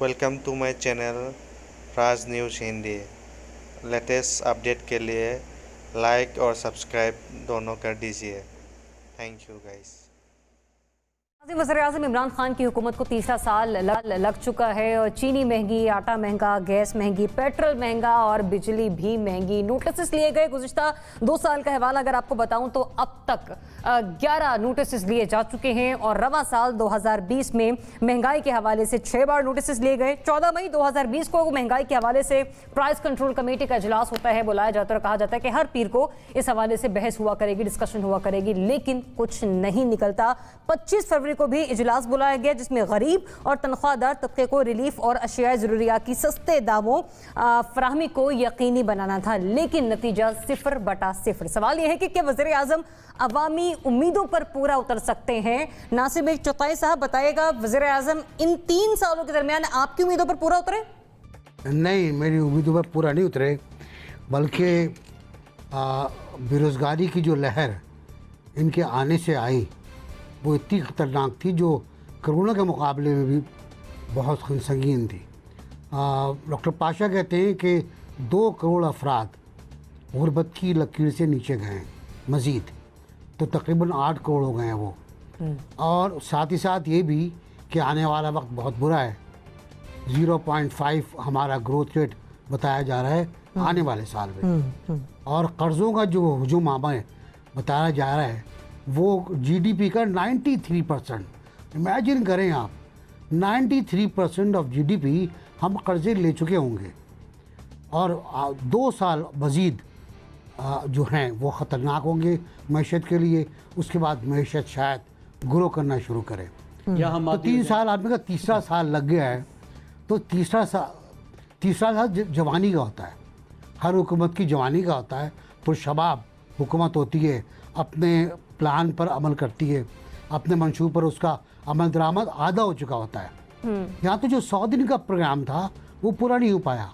Welcome to my channel Raj news Hindi. Latest update के लिए like और सब्सक्राइब दोनों कर दीजिए। Thank you guys. वज़ीर-ए-आज़म इमरान खान की हुकूमत को तीसरा साल लग चुका है और चीनी महंगी, आटा महंगा, गैस महंगी, पेट्रोल महंगा और बिजली भी महंगी। नोटिस लिए गए। गुज़िश्ता 2 साल का हवाला अगर आपको बताऊं तो अब तक 11 नोटिस लिए जा चुके हैं और रवा साल 2020 में महंगाई के हवाले से 6 बार नोटिस लिए गए। 14 मई 2020 को महंगाई के हवाले से प्राइस कंट्रोल कमेटी का इजलास होता है, बुलाया जाता है और कहा जाता है कि हर पीर को इस हवाले से बहस हुआ करेगी, डिस्कशन हुआ करेगी, लेकिन कुछ नहीं निकलता। 25 फरवरी को भी इजलास बुलाया गया जिसमें गरीब और तनख्वाहदार तबके को रिलीफ और अशियाए ज़रूरियात की सस्ते दामों फराहमी को यकीनी बनाना था, लेकिन नतीजा 0/0। सवाल यह है कि क्या वज़ीर आज़म अवामी उम्मीदों पर पूरा उतर सकते हैं? नासिर चौथाई साहब बताइएगा, वज़ीर आज़म इन 3 सालों के दरमियान आपकी उम्मीदों पर पूरा उतरे? नहीं, मेरी उम्मीदों पर पूरा नहीं उतरे, बल्कि बेरोज़गारी की जो लहर इनके आने से आई वो इतनी ख़तरनाक थी जो कोरोना के मुकाबले में भी बहुत संगीन थी। डॉक्टर पाशा कहते हैं कि 2 करोड़ अफराद गुर्बत की लकीर से नीचे गए हैं मज़ीद, तो तकरीबन 8 करोड़ हो गए हैं वो। और साथ ही साथ ये भी कि आने वाला वक्त बहुत बुरा है। 0.5 हमारा ग्रोथ रेट बताया जा रहा है आने वाले साल में, और कर्ज़ों का जो हजूम हमें बताया जा रहा है वो जीडीपी का 93%। इमेजिन करें आप, 93% ऑफ जीडीपी हम कर्ज़े ले चुके होंगे, और 2 साल मज़ीद जो हैं वो ख़तरनाक होंगे मैशत के लिए। उसके बाद मैशत शायद ग्रो करना शुरू करे। तो 3 साल आदमी का तीसरा साल लग गया है, तो तीसरा साल जवानी का होता है, हर हुकूमत की जवानी का होता है। पुरशबाब हुकूमत होती है, अपने प्लान पर अमल करती है, अपने मंशूब पर उसका अमल दरामद आधा हो चुका होता है। यहाँ तो जो 100 दिन का प्रोग्राम था वो पूरा नहीं हो पाया,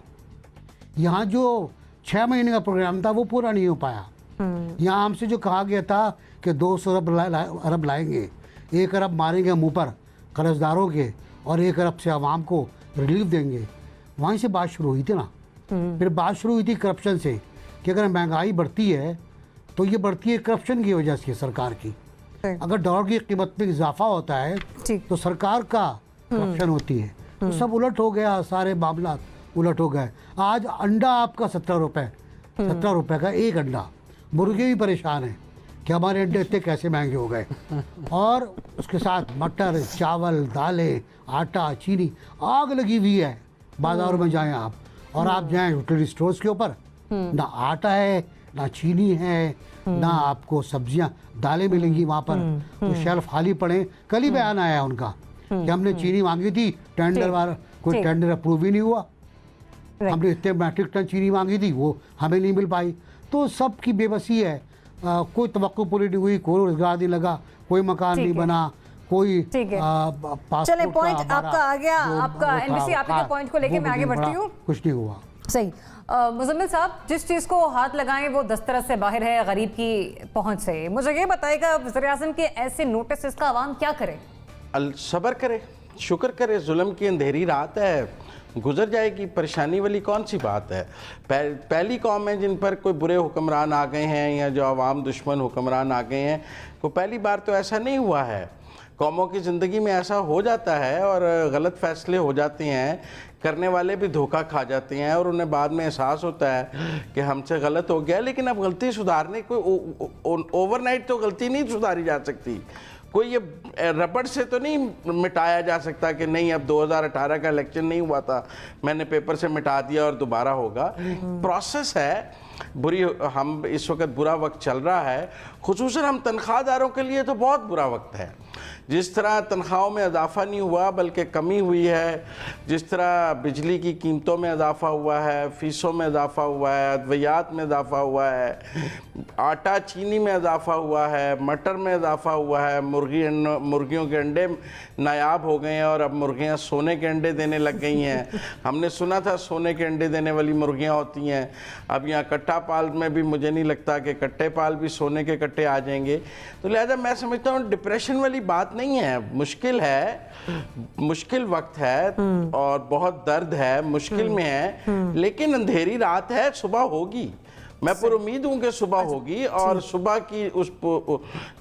यहाँ जो 6 महीने का प्रोग्राम था वो पूरा नहीं हो पाया। यहाँ हमसे जो कहा गया था कि 200 अरब लाएंगे, 1 अरब मारेंगे मुँह पर कर्जदारों के और 1 अरब से आवाम को रिलीफ देंगे, वहीं से बात शुरू हुई थी ना। फिर बात शुरू हुई थी करप्शन से कि अगर महंगाई बढ़ती है तो ये बढ़ती है करप्शन की वजह से सरकार की। अगर डॉलर की कीमत में इजाफा होता है तो सरकार का करप्शन होती है। तो सब उलट हो गया, सारे मामला उलट हो गए। आज अंडा आपका 17 रुपए का एक अंडा। मुर्गे भी परेशान हैं कि हमारे अंडे इतने कैसे महंगे हो गए। और उसके साथ मटर, चावल, दालें, आटा, चीनी, आग लगी हुई है। बाज़ारों में जाएं आप, और आप जाएं यूटिलिटी स्टोर्स के ऊपर, ना आटा है, ना चीनी है, ना आपको सब्जियां दालें मिलेंगी वहाँ पर। तो शेल्फ खाली पड़े। कल ही बयान आया उनका कि हमने चीनी मांगी थी, टेंडर वाला कोई टेंडर अप्रूव ही नहीं हुआ। हमने इतने मैट्रिक टन चीनी मांगी थी, वो हमें नहीं मिल पाई। तो सब की बेबसी है। कोई तवक्को पूरी नहीं हुई, कोई रोजगार नहीं लगा, कोई मकान नहीं बना, कोई चले पॉइंट आपका आ गया, आपका एनबीसी आपके पॉइंट को लेके मैं आगे बढ़ती हूँ। कुछ नहीं हुआ। सही। मुज़म्मिल साहब, जिस चीज़ को हाथ लगाएं वो दस्तरस से बाहर है, गरीब की पहुंच से। मुझे ये बताएगा वज़ीर-ए-आज़म के ऐसे नोटिस इसका आवाम क्या करे? सब्र करे, शुक्र करे। जुल्म की अंधेरी रात है, गुजर जाएगी। परेशानी वाली कौन सी बात है? पहली कौम है जिन पर कोई बुरे हुक्मरान आ गए हैं या जो आवाम दुश्मन हुक्मरान आ गए हैं। को पहली बार तो ऐसा नहीं हुआ है। कौमों की ज़िंदगी में ऐसा हो जाता है और गलत फ़ैसले हो जाते हैं, करने वाले भी धोखा खा जाते हैं और उन्हें बाद में एहसास होता है कि हमसे गलत हो गया। लेकिन अब गलती सुधारने कोई ओवरनाइट तो गलती नहीं सुधारी जा सकती। कोई ये रबड़ से तो नहीं मिटाया जा सकता कि नहीं अब 2018 का इलेक्शन नहीं हुआ था, मैंने पेपर से मिटा दिया और दोबारा होगा। प्रोसेस है। हम इस वक्त बुरा वक्त चल रहा है, खुसूसन हम तनख्वाहदारों के लिए तो बहुत बुरा वक्त है। जिस तरह तनख्वाहों में इजाफ़ा नहीं हुआ बल्कि कमी हुई है, जिस तरह बिजली की कीमतों में इजाफ़ा हुआ है, फ़ीसों में इजाफ़ा हुआ है, अद्वियात में इजाफ़ा हुआ है, आटा चीनी में इजाफ़ा हुआ है, मटर में इजाफ़ा हुआ है, मुर्गियों के अंडे नायाब हो गए हैं और अब मुर्गियाँ सोने के अंडे देने लग गई हैं। हमने सुना था सोने के अंडे देने वाली मुर्गियाँ होती हैं, अब यहाँ कट्टा कट्टा पाल में भी मुझे नहीं लगता कि कट्टे पाल भी सोने के कट्टे आ जाएंगे। तो लिहाजा मैं समझता हूँ डिप्रेशन वाली बात नहीं है, मुश्किल है, मुश्किल वक्त है और बहुत दर्द है, मुश्किल में है, लेकिन अंधेरी रात है, सुबह होगी। मैं पर उम्मीद हूँ कि सुबह होगी और सुबह की उस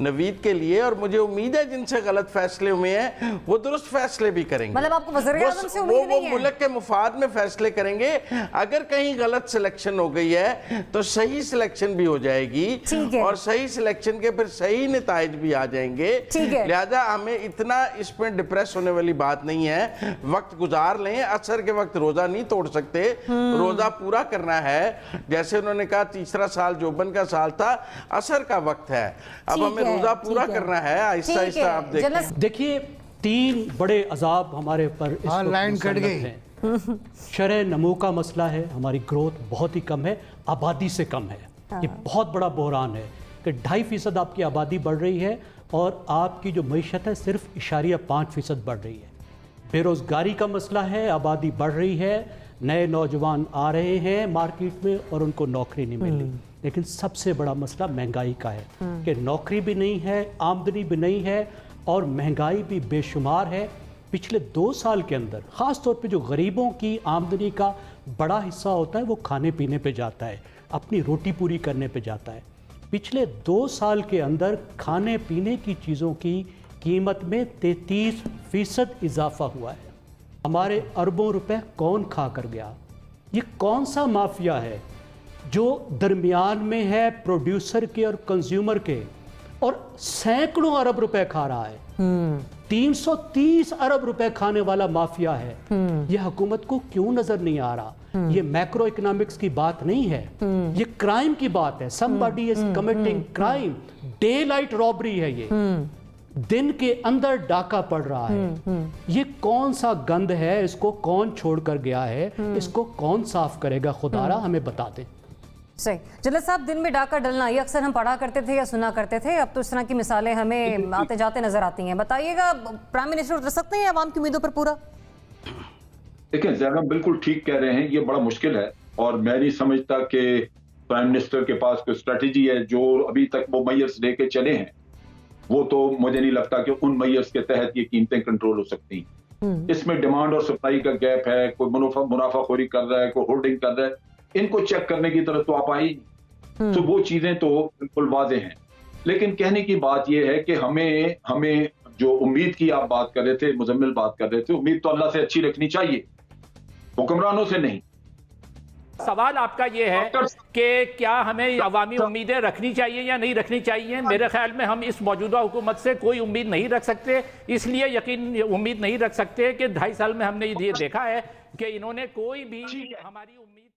नवीद के लिए, और मुझे उम्मीद है जिनसे गलत फैसले हुए हैं वो दुरुस्त फैसले भी करेंगे। मतलब आपको वज़ीर-ए-आज़म से उम्मीद नहीं है? वो मुल्क के मुफाद में फैसले करेंगे। अगर कहीं गलत सिलेक्शन हो गई है तो सही सिलेक्शन भी हो जाएगी और सही सिलेक्शन के फिर सही नताइज भी आ जाएंगे। लिहाजा हमें इतना इस पर डिप्रेस होने वाली बात नहीं है, वक्त गुजार लें। असर के वक्त रोजा नहीं तोड़ सकते, रोजा पूरा करना है। जैसे उन्होंने कहा तीसरा साल जोबन का साल था, असर का वक्त है, अब हमें रोजा पूरा करना है। आहिस्ता आहिस्ता आप देखिए 3 बड़े अजाब हमारे ऊपर इस वक्त लाइन कट गई हैं। शरह नमो का मसला है, हमारी ग्रोथ बहुत ही कम है, आबादी से कम है। ये बहुत बड़ा बहरान है कि 2.5% आपकी आबादी बढ़ रही है और आपकी जो मईशत है सिर्फ 0.5% बढ़ रही है। बेरोज़गारी का मसला है, आबादी बढ़ रही है, नए नौजवान आ रहे हैं मार्केट में और उनको नौकरी नहीं मिल रही। लेकिन सबसे बड़ा मसला महंगाई का है कि नौकरी भी नहीं है, आमदनी भी नहीं है और महंगाई भी बेशुमार है। पिछले 2 साल के अंदर ख़ास तौर पे जो गरीबों की आमदनी का बड़ा हिस्सा होता है वो खाने पीने पे जाता है, अपनी रोटी पूरी करने पे जाता है। पिछले 2 साल के अंदर खाने पीने की चीज़ों की कीमत में 33% इजाफा हुआ है। हमारे अरबों रुपए कौन खा कर गया? ये कौन सा माफिया है जो दरमियान में है प्रोड्यूसर के और कंज्यूमर के और सैकड़ों अरब रुपए खा रहा है? 330 अरब रुपए खाने वाला माफिया है। ये हुकूमत को क्यों नजर नहीं आ रहा? ये मैक्रो इकोनॉमिक्स की बात नहीं है, ये क्राइम की बात है। Somebody is committing crime, day light robbery है, ये दिन के अंदर डाका पड़ रहा है। ये कौन सा गंद है? इसको कौन छोड़ कर गया है? इसको कौन साफ करेगा? खुदारा हमें बता दे। सही। जल्लद साहब, दिन में डाका डलना ये अक्सर हम पढ़ा करते थे या सुना करते थे, अब तो इस तरह की मिसालें हमें आते जाते नजर आती हैं। बताइएगा, प्राइम मिनिस्टर उतर सकते हैं आवाम की उम्मीदों पर पूरा? देखिए ज़ैनब बिल्कुल ठीक कह रहे हैं, ये बड़ा मुश्किल है और मैं नहीं समझता कि प्राइम मिनिस्टर के पास कोई स्ट्रेटजी है। जो अभी तक वो मेयर्स लेके चले हैं वो तो मुझे नहीं लगता कि उन मेयर्स के तहत ये कीमतें कंट्रोल हो सकती। इसमें डिमांड और सप्लाई का गैप है, कोई मुनाफाखोरी कर रहा है, कोई होल्डिंग कर रहा है, इनको चेक करने की तरफ तो आप आई। तो वो चीजें तो बिल्कुल वाज़ेह हैं। लेकिन कहने की बात यह है कि हमें जो उम्मीद की आप बात कर रहे थे, मुजम्मिल बात कर रहे थे, उम्मीद तो अल्लाह से अच्छी रखनी चाहिए, हुक्मरानों से नहीं। सवाल आपका ये है कि क्या हमें अवामी उम्मीदें रखनी चाहिए या नहीं रखनी चाहिए? मेरे ख्याल में हम इस मौजूदा हुकूमत से कोई उम्मीद नहीं रख सकते। इसलिए यकीन उम्मीद नहीं रख सकते कि 2.5 साल में हमने ये देखा है कि इन्होंने कोई भी हमारी उम्मीद